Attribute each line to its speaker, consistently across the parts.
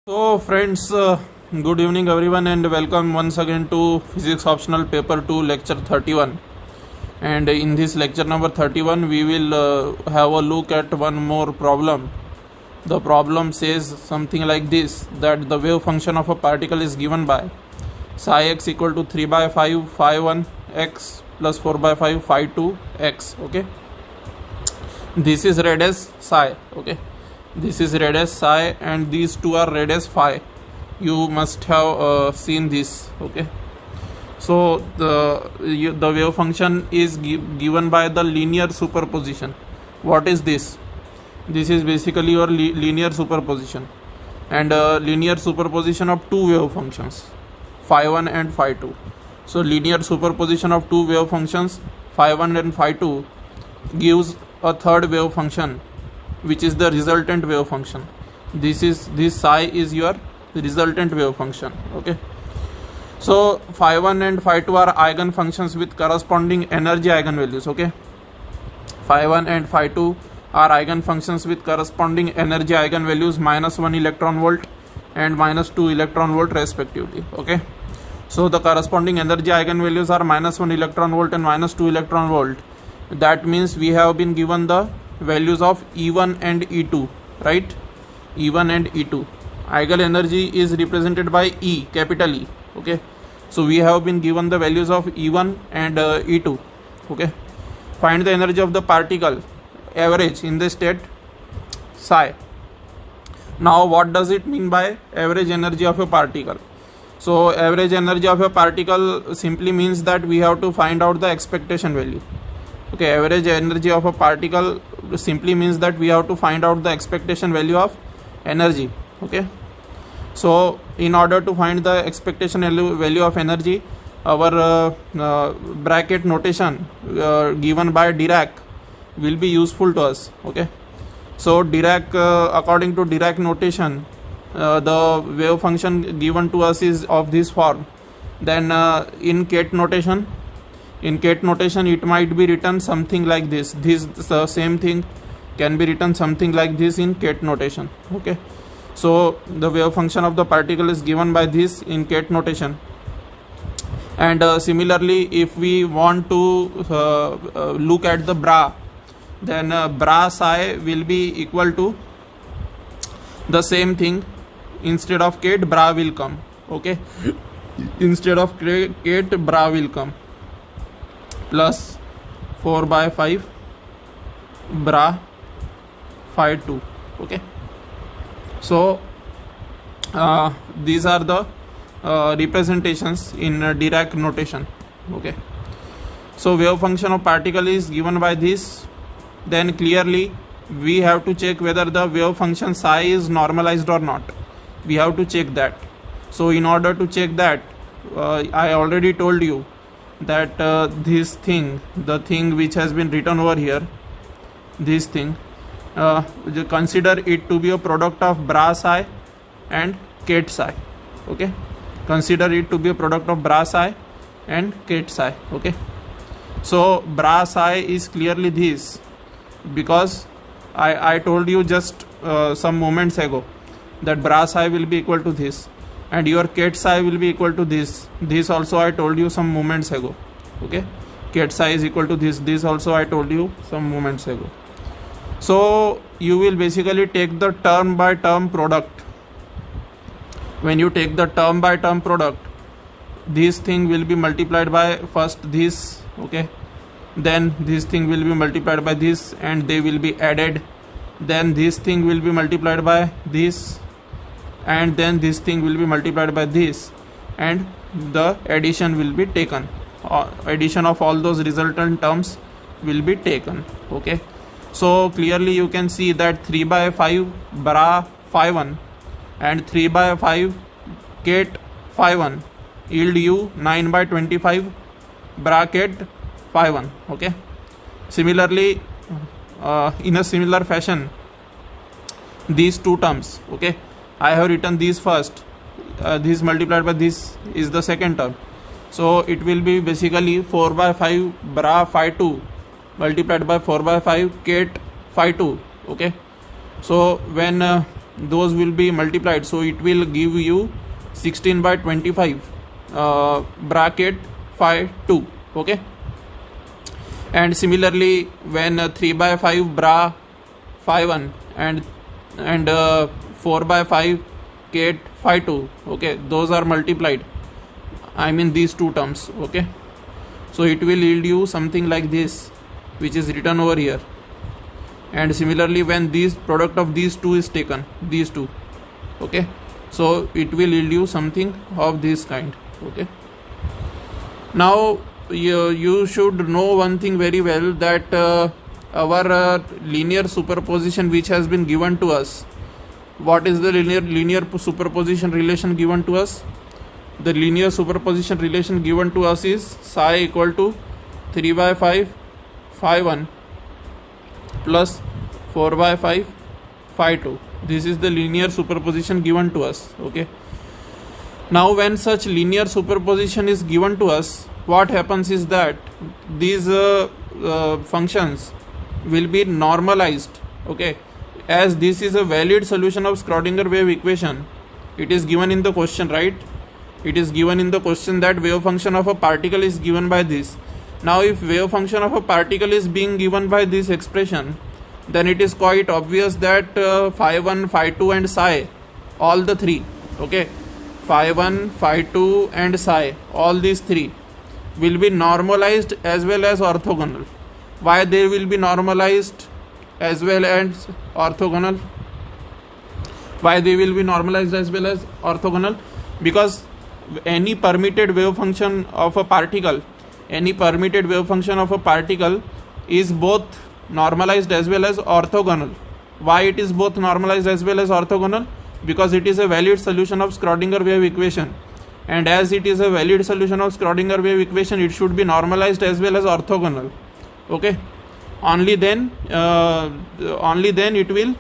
Speaker 1: So friends, good evening everyone and welcome once again to Physics Optional Paper 2 Lecture 31. And in this lecture number 31 we will have a look at one more problem. The problem says something like this, that the wave function of a particle is given by psi x equal to 3 by 5 phi 1 x plus 4 by 5 phi 2 x. Okay, this is read as psi. Okay, this is read as psi and these two are read as phi. You must have seen this. Okay, so the wave function is given by the linear superposition. What is this? This is basically your linear superposition, and linear superposition of two wave functions, phi 1 and phi 2. So linear superposition of two wave functions, phi 1 and phi 2, gives a third wave function, which is the resultant wave function. This psi is your resultant wave function. Okay, so phi 1 and phi 2 are eigen functions with corresponding energy eigenvalues. Okay, phi 1 and phi 2 are eigen functions with corresponding energy eigenvalues -1 electron volt and -2 electron volt respectively. Okay, so the corresponding energy eigenvalues are -1 electron volt and -2 electron volt. That means we have been given the values of E1 and E2, right? E1 and E2. Eigen energy is represented by E, capital E. Okay, so we have been given the values of E1 and E2. Okay, find the energy of the particle average in the state psi. Now what does it mean by average energy of a particle? So average energy of a particle simply means that we have to find out the expectation value. Okay, average energy of a particle simply means that we have to find out the expectation value of energy. Okay, so in order to find the expectation value of energy, our bracket notation given by Dirac will be useful to us. Okay, so Dirac, according to Dirac notation, the wave function given to us is of this form. Then in Kate notation, it might be written something like this. The same thing can be written something like this in Kate notation. Okay, so the wave function of the particle is given by this in Kate notation. And similarly, if we want to look at the bra, then bra psi will be equal to the same thing. Instead of Kate, bra will come. Okay, instead of Kate, bra will come, plus 4 by 5 bra phi 2. Okay, so these are the representations in Dirac notation. Okay, so wave function of particle is given by this. Then clearly we have to check whether the wave function psi is normalized or not. We have to check that. So in order to check that, I already told you that this thing, the thing which has been written over here, this thing, consider it to be a product of bra psi and Kate psi. Okay, consider it to be a product of bra psi and Kate psi. Okay, so bra psi is clearly this, because I told you just some moments ago that bra psi will be equal to this, and your Kate psi will be equal to this. This also I told you some moments ago. Okay, Kate psi is equal to this. This also I told you some moments ago. So you will basically take the term by term product. When you take the term by term product, this thing will be multiplied by first this. Okay, then this thing will be multiplied by this and they will be added. Then this thing will be multiplied by this, and then this thing will be multiplied by this, and the addition will be taken. Addition of all those resultant terms will be taken. Okay, so clearly you can see that 3 by 5 bra phi 1 and 3 by 5 Kate phi 1 yield you 9 by 25 bracket phi 1. Okay, similarly in a similar fashion, these two terms, okay, I have written these first. This multiplied by this is the second term, so it will be basically 4 by 5 bra phi 2 multiplied by 4 by 5 Kate phi 2. Okay, so when those will be multiplied, so it will give you 16 by 25 bracket phi 2. Okay, and similarly when 3 by 5 bra phi 1 and 4 by 5 cat phi 2, okay, those are multiplied, I mean these two terms. Okay, so it will yield you something like this, which is written over here. And similarly when this product of these two is taken, these two, okay, so it will yield you something of this kind. Okay, now you should know one thing very well, that our linear superposition which has been given to us, what is the linear superposition relation given to us? The linear superposition relation given to us is psi equal to 3 by 5 phi 1 plus 4 by 5 phi 2. This is the linear superposition given to us. Okay, now when such linear superposition is given to us, what happens is that these functions will be normalized. Okay, as this is a valid solution of Schrodinger wave equation, it is given in the question, right? It is given in the question that wave function of a particle is given by this. Now if wave function of a particle is being given by this expression, then it is quite obvious that phi 1, phi 2 and psi, all the three, okay, phi 1, phi 2 and psi, all these three will be normalized as well as orthogonal. Why they will be normalized as well as orthogonal? Why they will be normalized as well as orthogonal? Because any permitted wave function of a particle, is both normalized as well as orthogonal. Why it is both normalized as well as orthogonal? Because it is a valid solution of Schrodinger wave equation, and as it is a valid solution of Schrodinger wave equation, it should be normalized as well as orthogonal. Okay, only then it will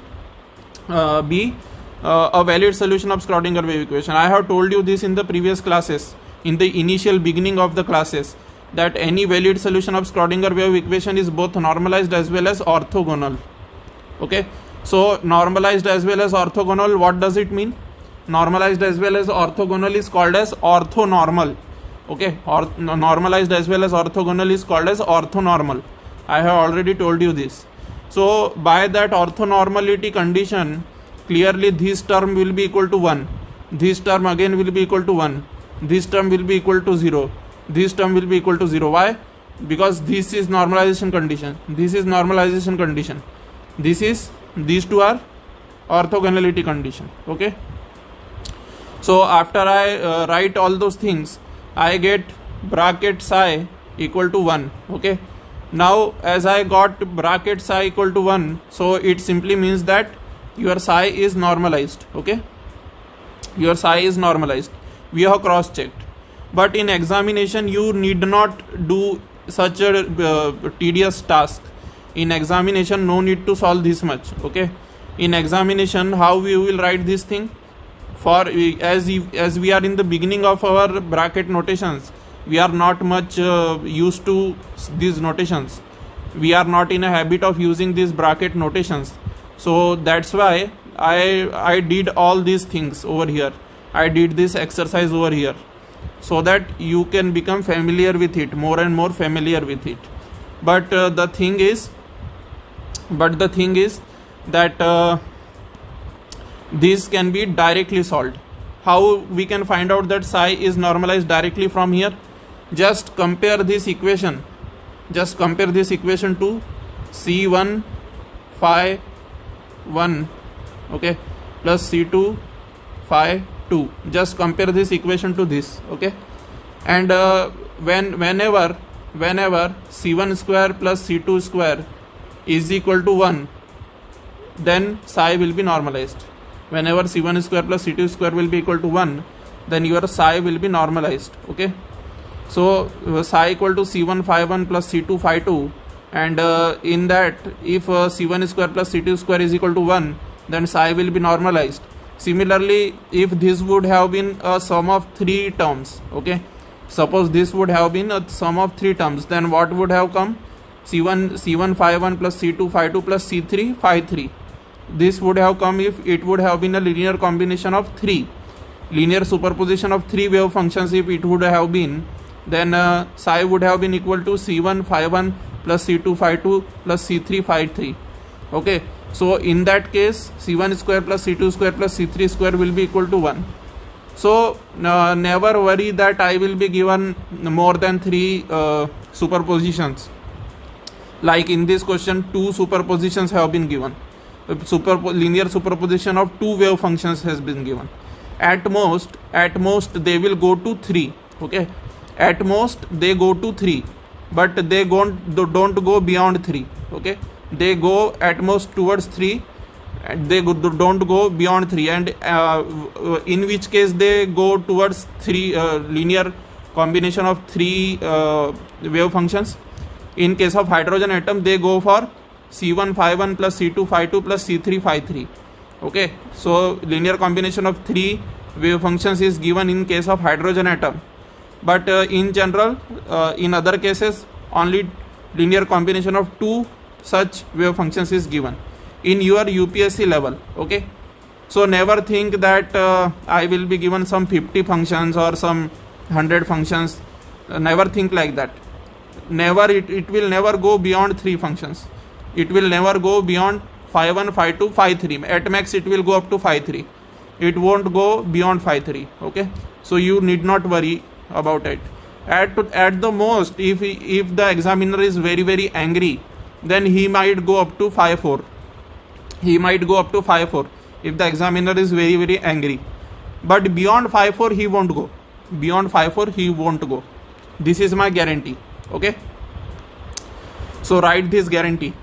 Speaker 1: be a valid solution of Schrodinger wave equation. I have told you this in the previous classes, in the initial beginning of the classes, that any valid solution of Schrodinger wave equation is both normalized as well as orthogonal. Okay, so normalized as well as orthogonal, what does it mean? Normalized as well as orthogonal is called as orthonormal. Okay, normalized as well as orthogonal is called as orthonormal. I have already told you this. So by that orthonormality condition, clearly this term will be equal to 1, this term again will be equal to 1, this term will be equal to 0, this term will be equal to 0. Why? Because this is normalization condition, this is normalization condition, these two are orthogonality condition. Okay, so after I write all those things, I get bracket psi equal to 1. Okay, now as I got bracket psi equal to 1, so it simply means that your psi is normalized. Okay, your psi is normalized, we have cross checked. But in examination you need not do such a tedious task. In examination no need to solve this much. Okay, in examination how we will write this thing? For as we are in the beginning of our bracket notations, we are not much used to these notations, we are not in a habit of using these bracket notations. So that's why I did all these things over here, I did this exercise over here, so that you can become familiar with it, more and more familiar with it. But the thing is that this can be directly solved. How we can find out that psi is normalized directly from here? Just compare this equation to C1 phi 1, okay, plus C2 phi 2. Just compare this equation to this. Okay, and whenever C1 square plus C2 square is equal to 1, then psi will be normalized. Whenever C1 square plus C2 square will be equal to 1, then your psi will be normalized. Okay, so psi equal to C1 phi 1 plus C2 phi 2, and in that if C1 square plus C2 square is equal to 1, then psi will be normalized. Similarly, if this would have been a sum of 3 terms, okay, suppose this would have been a sum of 3 terms, then what would have come? C1 phi 1 plus C2 phi 2 plus C3 phi 3. this would have come if it would have been a linear combination of 3 linear superposition of 3 wave functions. If it would have been, then psi would have been equal to c1 phi1 plus c2 phi2 plus c3 phi3. Okay, so in that case c1 square plus c2 square plus c3 square will be equal to 1. So never worry that I will be given more than 3 superpositions. Like in this question 2 superpositions have been given. Linear superposition of 2 wave functions has been given. At most they will go to 3. Okay, at most they go to 3, but they don't go beyond 3. Okay, they go at most towards 3 and they don't go beyond 3, and in which case they go towards 3 linear combination of 3 wave functions. In case of hydrogen atom, they go for c1 phi1 plus c2 phi2 plus c3 phi3. Okay, so linear combination of 3 wave functions is given in case of hydrogen atom, but in general in other cases only linear combination of 2 such wave functions is given in your UPSC level. Okay, so never think that I will be given some 50 functions or some 100 functions. Never think like that. Never, it will never go beyond 3 functions. It will never go beyond phi1 phi2 phi3. At max it will go up to phi3. It won't go beyond phi3. Okay, so you need not worry about it. At the most, if the examiner is very angry, then he might go up to phi4. He might go up to phi4 if the examiner is very angry, but beyond phi4 he won't go. Beyond phi4 he won't go. This is my guarantee. Okay, so write this guarantee.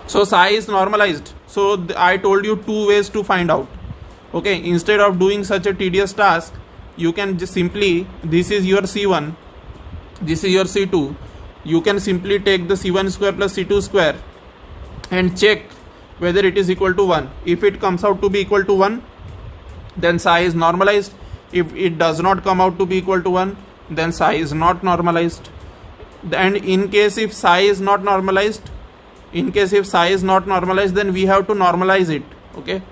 Speaker 1: So psi is normalized. So I told you 2 ways to find out. Okay, instead of doing such a tedious task, you can just simply, this is your c1, this is your c2, you can simply take the c1 square plus c2 square and check whether it is equal to 1. If it comes out to be equal to 1, then psi is normalized. If it does not come out to be equal to 1, then psi is not normalized. And in case if psi is not normalized, then we have to normalize it. Okay,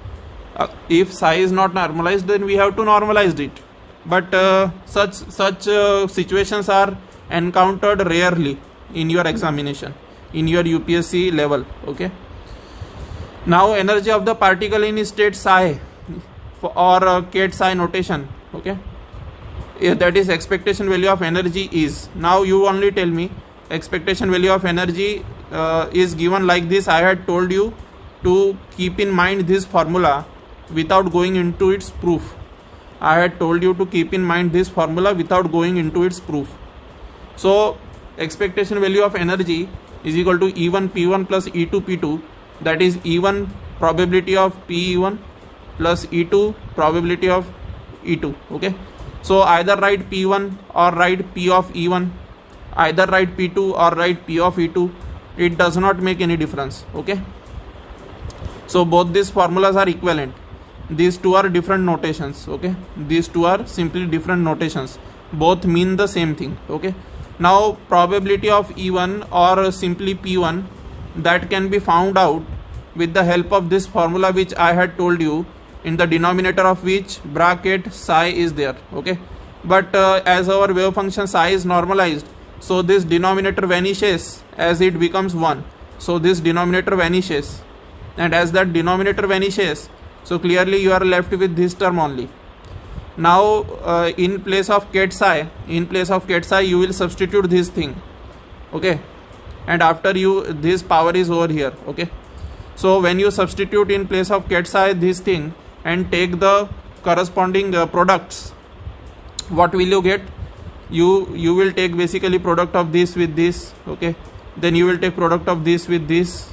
Speaker 1: if psi is not normalized, then we have to normalize it. But such situations are encountered rarely in your examination, in your UPSC level. Okay, now energy of the particle in state psi or Ket psi notation. Okay, that is expectation value of energy is. Now you only tell me expectation value of energy is given like this. I had told you to keep in mind this formula without going into its proof. I had told you to keep in mind this formula without going into its proof. So expectation value of energy is equal to E1 P1 plus E2 P2, that is E1 probability of PE1 plus E2 probability of E2. Okay, so either write P1 or write P of E1, either write P2 or write P of E2. It does not make any difference. Okay, so both these formulas are equivalent. These two are different notations. Okay, these two are simply different notations. Both mean the same thing. Okay, now probability of E1 or simply P1, that can be found out with the help of this formula which I had told you, in the denominator of which bracket psi is there. Okay, but as our wave function psi is normalized, so this denominator vanishes as it becomes 1. So this denominator vanishes, and as that denominator vanishes, so clearly you are left with this term only. Now in place of Ket psi, you will substitute this thing. Okay, and after you, this power is over here. Okay, so when you substitute in place of Ket psi this thing and take the corresponding products, what will you get? You will take basically product of this with this. Okay, then you will take product of this with this,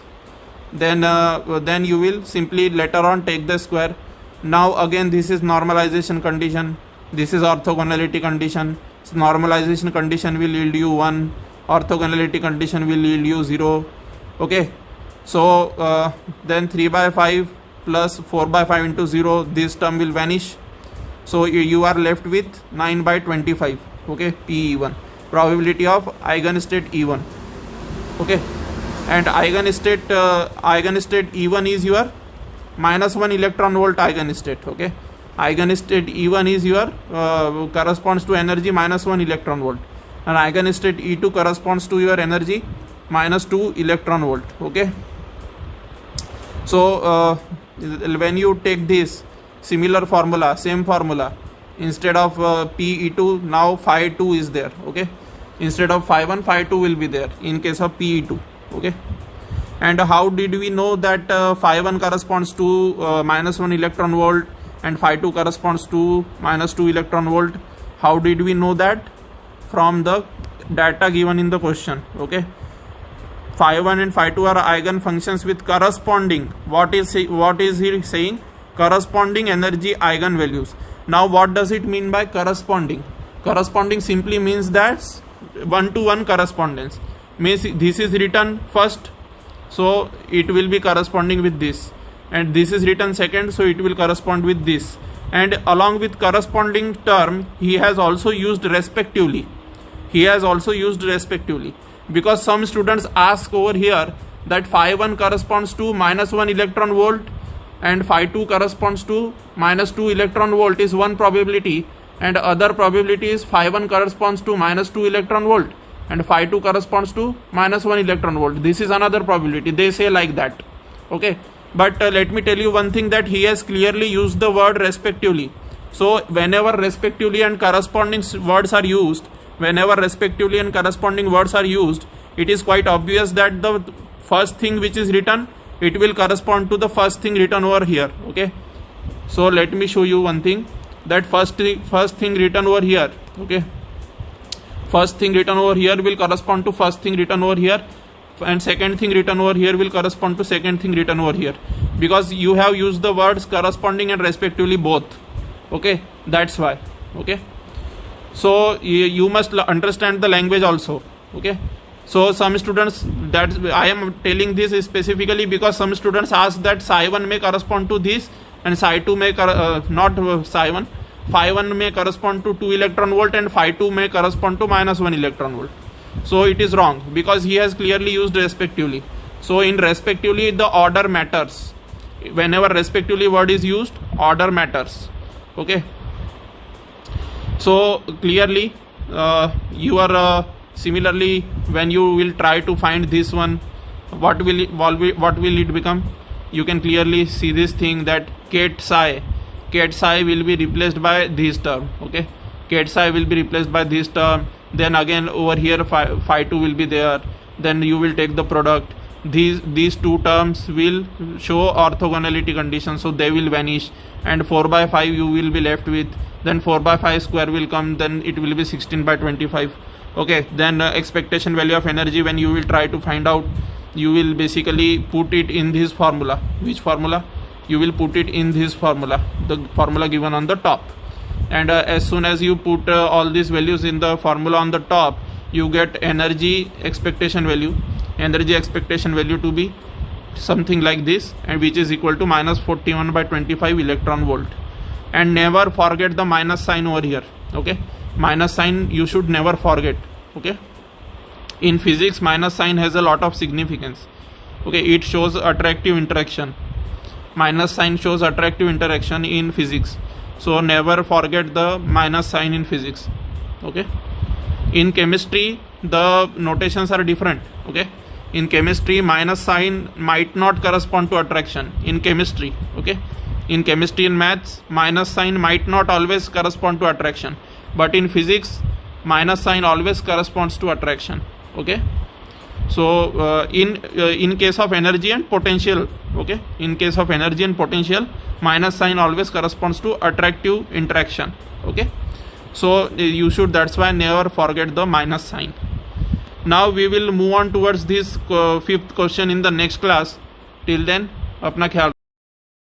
Speaker 1: then you will simply later on take the square. Now again, this is normalization condition, this is orthogonality condition. So normalization condition will yield you 1, orthogonality condition will yield you 0. Okay, so then 3 by 5 plus 4 by 5 into 0, this term will vanish. So you are left with 9 by 25. Okay, PE1, probability of eigenstate E1. Okay, and eigenstate E1 is your -1 electron volt eigenstate. Okay, eigenstate E1 is your corresponds to energy -1 electron volt, and eigenstate E2 corresponds to your energy -2 electron volt. Okay, so when you take this similar formula, same formula, instead of PE2, now phi2 is there. Okay, instead of phi1, phi2 will be there in case of PE2. Okay, and how did we know that phi1 corresponds to -1 electron volt and phi2 corresponds to -2 electron volt? How did we know that? From the data given in the question. Okay, phi1 and phi2 are eigen functions with corresponding, what is he saying? Corresponding energy eigen values. Now what does it mean by corresponding? Corresponding simply means that one-to-one correspondence. Means this is written first, so it will be corresponding with this, and this is written second, so it will correspond with this, and along with corresponding term he has also used respectively. Because some students ask over here that phi1 corresponds to -1 electron volt and phi2 corresponds to -2 electron volt is one probability, and other probability is phi1 corresponds to -2 electron volt and phi2 corresponds to -1 electron volt. This is another probability. They say like that. Okay, but let me tell you one thing, that he has clearly used the word respectively. So whenever respectively and corresponding words are used, it is quite obvious that the first thing which is written, it will correspond to the first thing written over here. Okay, so let me show you one thing, that first thing written over here. Okay, first thing written over here will correspond to first thing written over here, and second thing written over here will correspond to second thing written over here, because you have used the words corresponding and respectively both. Okay, that's why. Okay, so you must understand the language also. Okay, so some students, that I am telling this specifically because some students ask that psi1 may correspond to this and psi2 may not psi1, phi1 may correspond to 2 electron volt and phi2 may correspond to -1 electron volt. So it is wrong, because he has clearly used respectively. So in respectively the order matters. Whenever respectively word is used, order matters. Okay, so clearly you are similarly, when you will try to find this one, what will it become? You can clearly see this thing, that ket psi will be replaced by this term. Okay, ket psi will be replaced by this term, then again over here phi2 will be there, then you will take the product. These two terms will show orthogonality condition, so they will vanish, and 4/5 you will be left with, then 4/5 square will come, then it will be 16/25. Okay, then expectation value of energy, when you will try to find out, you will basically put it in this formula. Which formula? You will put it in this formula, the formula given on the top, and as soon as you put all these values in the formula on the top, you get energy expectation value to be something like this, and which is equal to -41/25 electron volt. And never forget the minus sign over here. Okay, minus sign you should never forget. Okay, in physics minus sign has a lot of significance. Okay, it shows attractive interaction. Minus sign shows attractive interaction in physics, so never forget the minus sign in physics. Okay, in chemistry the notations are different. Okay, in chemistry minus sign might not correspond to attraction in chemistry. Okay, in chemistry and maths minus sign might not always correspond to attraction, but in physics minus sign always corresponds to attraction. Okay, so in case of energy and potential, okay, in case of energy and potential, minus sign always corresponds to attractive interaction. Okay, so you should, that's why never forget the minus sign. Now we will move on towards this fifth question in the next class. Till then, अपना ख्याल